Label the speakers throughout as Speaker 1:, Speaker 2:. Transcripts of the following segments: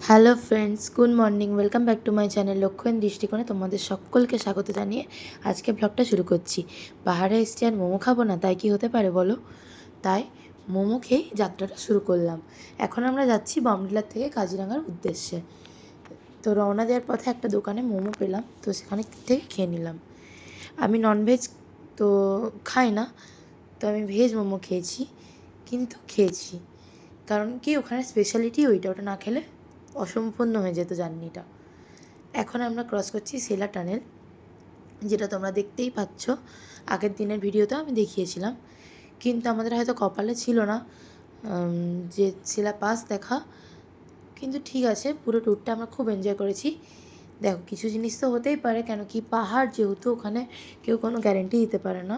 Speaker 1: Hello friends, good morning. Welcome back to my channel লক্ষ্যহীন দৃষ্টিকোণে তোমাদের সকলকে স্বাগত জানিয়ে আজকে ব্লগটা শুরু করছি। পাহাড়ে এসছি আর মোমো খাবো না তাই কি হতে পারে বলো? তাই মোমো খেয়েই যাত্রাটা শুরু করলাম। এখন আমরা যাচ্ছি বমডিলার থেকে কাজিরাঙার উদ্দেশ্যে। তো রওনা দেওয়ার পথে একটা দোকানে মোমো পেলাম, তো সেখানে থেকে খেয়ে নিলাম। আমি ননভেজ তো খাই না, তো আমি ভেজ মোমো খেয়েছি, কিন্তু খেয়েছি কারণ কি ওখানে স্পেশালিটি ওটা না খেলে অসম্পূর্ণ হয়ে যেত জার্নিটা। এখন আমরা ক্রস করছি সেলা টানেল, যেটা তোমরা দেখতেই পাচ্ছ। আগের দিনের ভিডিওতেও আমি দেখিয়েছিলাম, কিন্তু আমাদের হয়তো কপালে ছিল না যে সেলা পাস দেখা। কিন্তু ঠিক আছে, পুরো ট্যুরটা আমরা খুব এনজয় করেছি। দেখো, কিছু জিনিস তো হতেই পারে, কেন কি পাহাড় যেহেতু, ওখানে কেউ কোনো গ্যারেন্টি দিতে পারে না।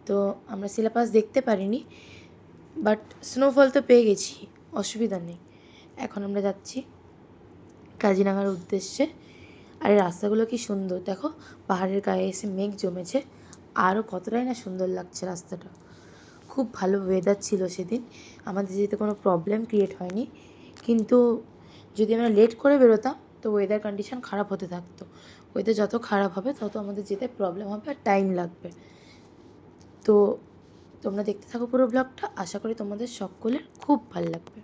Speaker 1: তো আমরা সেলা পাস দেখতে পারিনি, বাট স্নোফল তো পেয়ে গেছি, অসুবিধা নেই। এখন আমরা যাচ্ছি কাজিরাঙার উদ্দেশ্যে। আর এই রাস্তাগুলো কি সুন্দর দেখো, পাহাড়ের গায়ে এসে মেঘ জমেছে, আরও কতটাই না সুন্দর লাগছে রাস্তাটা। খুব ভালো ওয়েদার ছিল সেদিন, আমাদের যেতে কোনো প্রবলেম ক্রিয়েট হয়নি। কিন্তু যদি আমরা লেট করে বেরোতাম তো ওয়েদার কন্ডিশন খারাপ হতে থাকতো। ওয়েদার যত খারাপ হবে তত আমাদের যেতে প্রবলেম হবে আর টাইম লাগবে। তো তোমরা দেখতে থাকো পুরো ব্লগটা, আশা করি তোমাদের সকলের খুব ভালো লাগবে।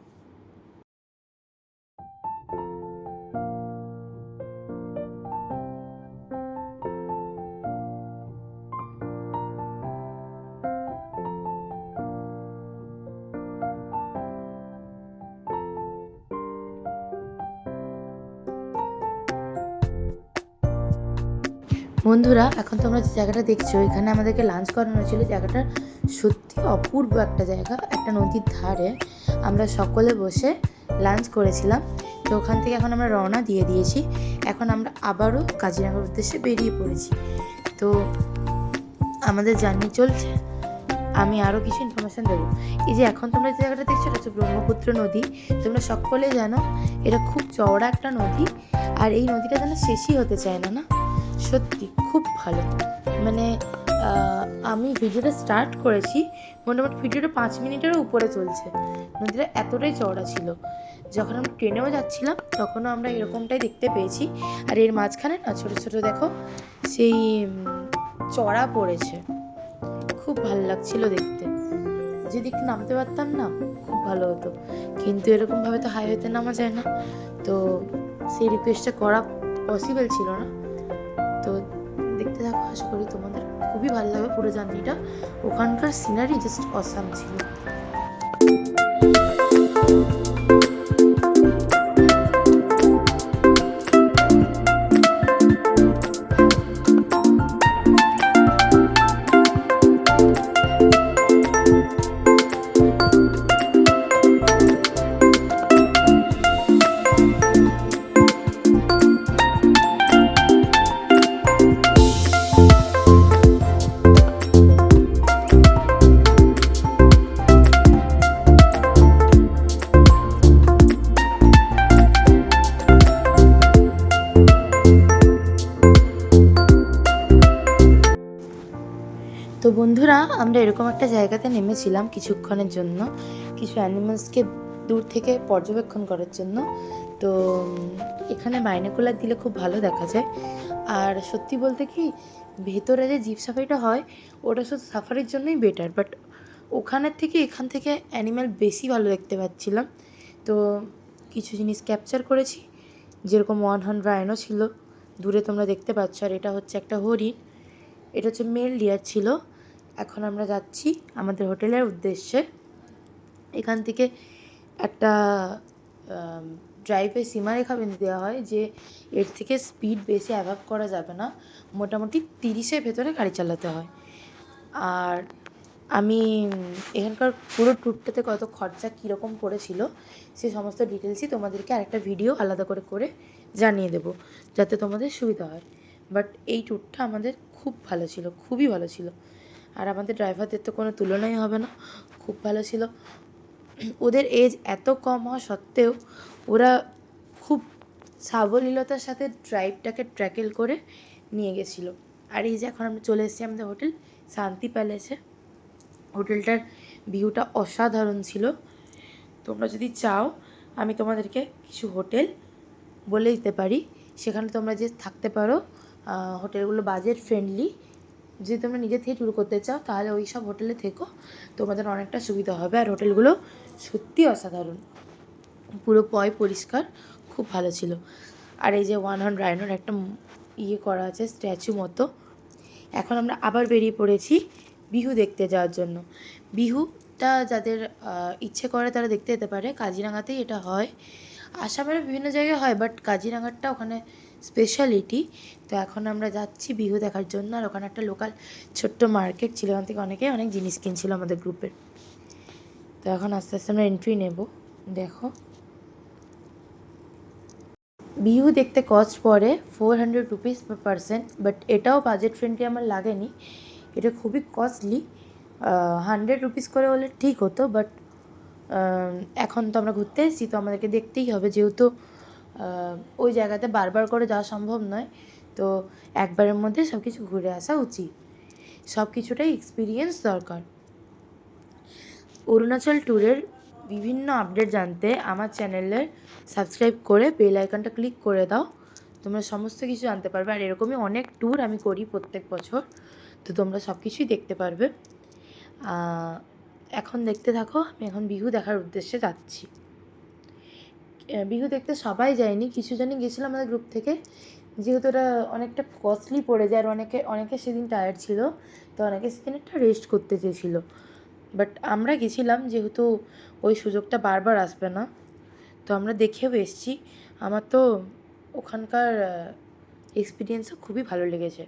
Speaker 1: বন্ধুরা, এখন তোমরা যে জায়গাটা দেখছো, এখানে আমাদেরকে লাঞ্চ করানো হয়েছিল। জায়গাটা সত্যি অপূর্ব একটা জায়গা, একটা নদীর ধারে আমরা সকলে বসে লাঞ্চ করেছিলাম। তো ওখান থেকে এখন আমরা রওনা দিয়ে দিয়েছি। এখন আমরা আবারও কাজিরাঙার উদ্দেশ্যে বেরিয়ে পড়েছি। তো আমাদের জার্নি চলছে। আমি আরও কিছু ইনফরমেশান দেবো। এই যে এখন তোমরা যে জায়গাটা দেখছো, এটা হচ্ছে ব্রহ্মপুত্র নদী। তোমরা সকলে জানো এটা খুব চওড়া একটা নদী, আর এই নদীটা যেন শেষই হতে চায় না। না, সত্যি খুব ভালো। মানে আমি ভিডিওটা স্টার্ট করেছি, মোটামুটি ভিডিওটা 5 মিনিটেরও উপরে চলছে। নদীটা এতটাই চওড়া ছিল। যখন আমরা ট্রেনেও যাচ্ছিলাম তখনও আমরা এরকমটাই দেখতে পেয়েছি। আর এর মাঝখানে না ছোটো ছোটো দেখো সেই চড়া পড়েছে, খুব ভালো লাগছিল দেখতে। যদি একটু নামতে পারতাম না, খুব ভালো হতো, কিন্তু এরকমভাবে তো হাইওয়েতে নামা যায় না। তো সেই রিকোয়েস্টটা করা পসিবল ছিল না। তো দেখতে থাকো, আশা করি তোমাদের খুবই ভালো লাগবে পুরো জার্নিটা। ওখানকার সিনারি জাস্ট অসাম ছিল। তো বন্ধুরা, আমরা এরকম একটা জায়গাতে নেমেছিলাম কিছুক্ষণের জন্য, কিছু অ্যানিমালসকে দূর থেকে পর্যবেক্ষণ করার জন্য। তো এখানে বাইনোকুলার দিলে খুব ভালো দেখা যায়। আর সত্যি বলতে কি, ভেতরে যে জিপ সাফারিটা হয় ওটা শুধু সাফারির জন্যই বেটার, বাট ওখানের থেকে এখান থেকে অ্যানিম্যাল বেশি ভালো দেখতে পাচ্ছিলাম। তো কিছু জিনিস ক্যাপচার করেছি, যেরকম 1 হর্ন রাইনো ছিল দূরে তোমরা দেখতে পাচ্ছ, আর এটা হচ্ছে একটা হরিণ। এটা হচ্ছে মেল ডিয়ার ছিল। এখন আমরা যাচ্ছি আমাদের হোটেলের উদ্দেশ্যে। এখান থেকে একটা ড্রাইভের সীমারেখা বেঁধে দেওয়া হয় যে এর থেকে স্পিড বেশি অ্যাভাব করা যাবে না, মোটামুটি 30-এর ভেতরে গাড়ি চালাতে হয়। আর আমি এখানকার পুরো ট্যুরটাতে কত খরচা কীরকম পড়েছিল সেই সমস্ত ডিটেলসই তোমাদেরকে আরেকটা ভিডিও আলাদা করে করে জানিয়ে দেবো, যাতে তোমাদের সুবিধা হয়। বাট এই ট্যুরটা আমাদের খুব ভালো ছিল, খুবই ভালো ছিল। আর আমাদের ড্রাইভারদের তো কোনো তুলনাই হবে না, খুব ভালো ছিল। ওদের এজ এত কম হওয়া সত্ত্বেও ওরা খুব সাবলীলতার সাথে ড্রাইভটাকে ট্র্যাকেল করে নিয়ে গেছিলো। আর এই যে এখন আমরা চলে এসেছি আমাদের হোটেল শান্তি প্যালেসে। হোটেলটার ভিউটা অসাধারণ ছিল। তোমরা যদি চাও আমি তোমাদেরকে কিছু হোটেল বলে দিতে পারি, সেখানে তোমরা যে থাকতে পারো। হোটেলগুলো বাজেট ফ্রেন্ডলি। যদি তোমরা নিজে থেকে ট্যুর করতে চাও তাহলে ওই সব হোটেলে থেকো, তোমাদের অনেকটা সুবিধা হবে। আর হোটেলগুলো সত্যি অসাধারণ, পুরো পরিষ্কার, খুব ভালো ছিল। আর এই যে ওয়ান হর্ন রাইনোর একটা ইয়ে করা আছে স্ট্যাচু মতো। এখন আমরা আবার বেরিয়ে পড়েছি বিহু দেখতে যাওয়ার জন্য। বিহুটা যাদের ইচ্ছে করে তারা দেখতে যেতে পারে, কাজিরাঙাতেই এটা হয়। আসামের বিভিন্ন জায়গায় হয়, বাট কাজিরাঙারটা ওখানে স্পেশালিটি। তো এখন আমরা যাচ্ছি বিহু দেখার জন্য। আর ওখানে একটা লোকাল ছোট্ট মার্কেট ছিল, ওখান থেকে অনেক জিনিস কিনছিল আমাদের গ্রুপের। তো এখন আস্তে আস্তে আমরা এন্ট্রি নেব। দেখো, বিহু দেখতে কস্ট পড়ে 400 রুপিস পার পারসন, বাট এটাও বাজেট ফ্রেন্ডলি আমার লাগেনি, এটা খুবই কস্টলি। 100 রুপিস করে হলে ঠিক হতো, বাট এখন তো আমরা ঘুরতে এসেছি, তো আমাদেরকে দেখতেই হবে, যেহেতু ওই জায়গাতে বারবার করে যাওয়া সম্ভব নয়। তো একবারের মধ্যে সব কিছু ঘুরে আসা উচিত, সব কিছুটাই এক্সপিরিয়েন্স দরকার। অরুণাচল ট্যুরের বিভিন্ন আপডেট জানতে আমার চ্যানেলের সাবস্ক্রাইব করে বেল আইকনটা ক্লিক করে দাও, তোমরা সমস্ত কিছু জানতে পারবে। আর এরকমই অনেক ট্যুর আমি করি প্রত্যেক বছর, তো তোমরা সব কিছুই দেখতে পারবে। এখন দেখতে থাকো, আমি এখন বিহু দেখার উদ্দেশ্যে যাচ্ছি। বিহু দেখতে সবাই যায়নি, কিছু জনই গেছিলো আমাদের গ্রুপ থেকে, যেহেতু ওটা অনেকটা কস্টলি পড়ে যায়। আর অনেকে সেদিন টায়ার্ড ছিল, তো অনেকে সেদিন একটা রেস্ট করতে চেয়েছিলো। বাট আমরা গেছিলাম, যেহেতু ওই সুযোগটা বারবার আসবে না, তো আমরা দেখেও এসেছি। আমার তো ওখানকার এক্সপিরিয়েন্সও খুবই ভালো লেগেছে।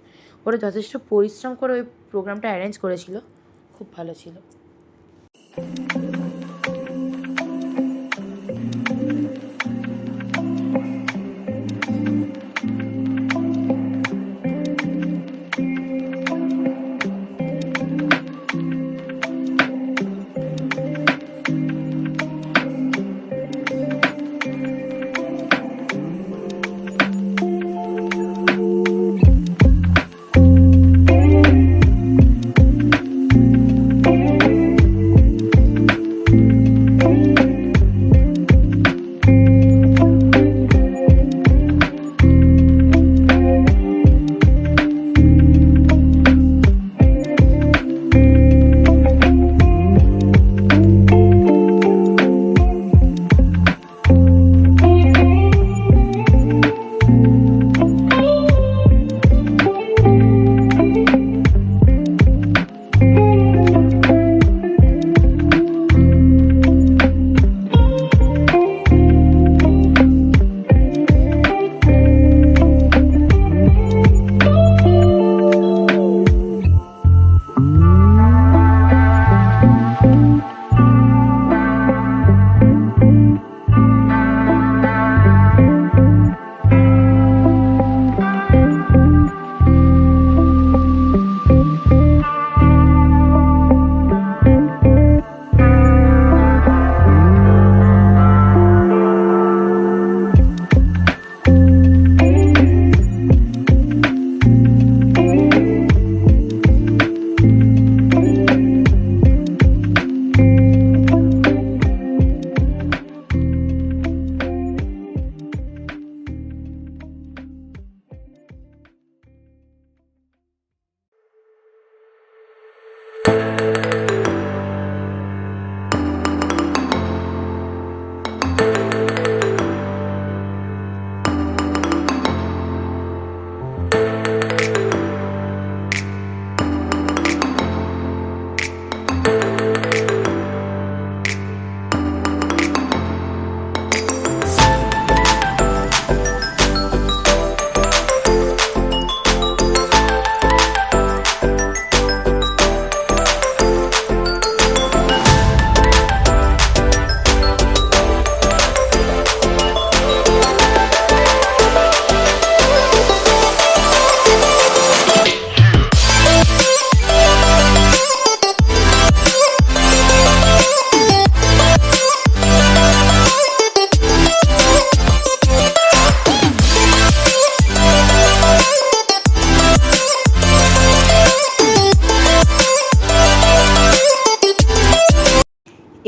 Speaker 1: ওরা যথেষ্ট পরিশ্রম করে ওই প্রোগ্রামটা অ্যারেঞ্জ করেছিল, খুব ভালো ছিল।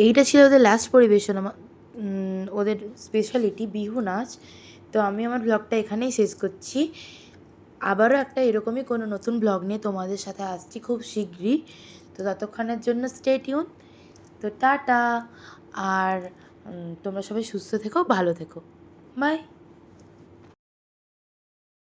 Speaker 1: এইটা ছিল ওদের লাস্ট পরিবেশনা, ওদের স্পেশালিটি বিহু নাচ। তো আমি আমার ব্লগটা এখানেই শেষ করছি। আবারও একটা এরকমই কোনো নতুন ব্লগ নিয়ে তোমাদের সাথে আসছি খুব শীঘ্রই। তো ততক্ষণের জন্য স্টে টিউন। তো টাটা। আর তোমরা সবাই সুস্থ থেকো, ভালো থেকো। বাই।